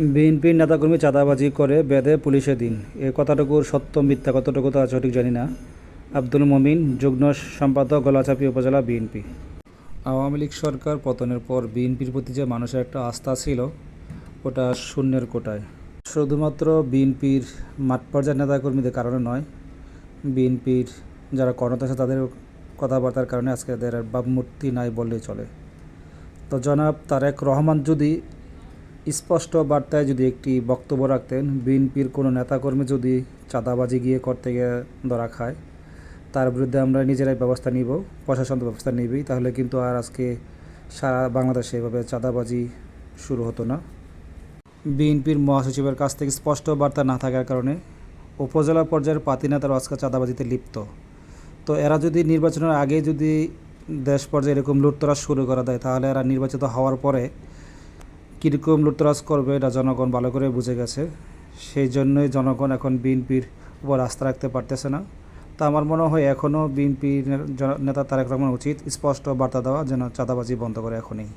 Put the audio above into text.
বিএনপির নেতাকর্মী চাঁদাবাজি করে বেঁধে পুলিশে দিন, এ কথাটুকুর সত্য মিথ্যা কতটুকু তা সঠিক জানি না। আব্দুল মমিন, যুগ্ম সম্পাদক, গলাচাপি উপজেলা বিএনপি। আওয়ামী লীগ সরকার পতনের পর বিএনপির প্রতি যে মানুষের একটা আস্থা ছিল, ওটা শূন্যের কোটায়। শুধুমাত্র বিএনপির মাঠ পর্যায়ের নেতাকর্মীদের কারণে নয়, বিএনপির যারা কর্মরত আছে তাদের কথাবার্তার কারণে আজকে এদের ভাবমূর্তি নাই বললেই চলে। তো জনাব তারেক রহমান যদি স্পষ্ট বার্তায় যদি একটি বক্তব্য রাখতেন, বিএনপির কোনো নেতাকর্মী যদি চাঁদাবাজি গিয়ে করতে গিয়ে ধরা খায়, তার বিরুদ্ধে আমরা নিজেরাই ব্যবস্থা নিব, প্রশাসন তো ব্যবস্থা নিবেই, তাহলে কিন্তু আর আজকে সারা বাংলাদেশে এভাবে চাঁদাবাজি শুরু হতো না। বিএনপির মহাসচিবের কাছ থেকে স্পষ্ট বার্তা না থাকার কারণে উপজেলা পর্যায়ের পাতি নেতারা আজকে চাঁদাবাজিতে লিপ্ত। তো এরা যদি নির্বাচনের আগে যদি দেশ পর্যায়ে এরকম লুটতরাজ শুরু করা দেয়, তাহলে এরা নির্বাচিত হওয়ার পরে কীরকম লুটতরাজ করবে এটা জনগণ ভালো করে বুঝে গেছে। সেই জন্যই জনগণ এখন বিএনপির উপর আস্থা রাখতে পারতেছে না। তা আমার মনে হয় এখনও বিএনপির নেতা তারেক রহমান উচিত স্পষ্ট বার্তা দেওয়া যেন চাঁদাবাজি বন্ধ করে এখনই।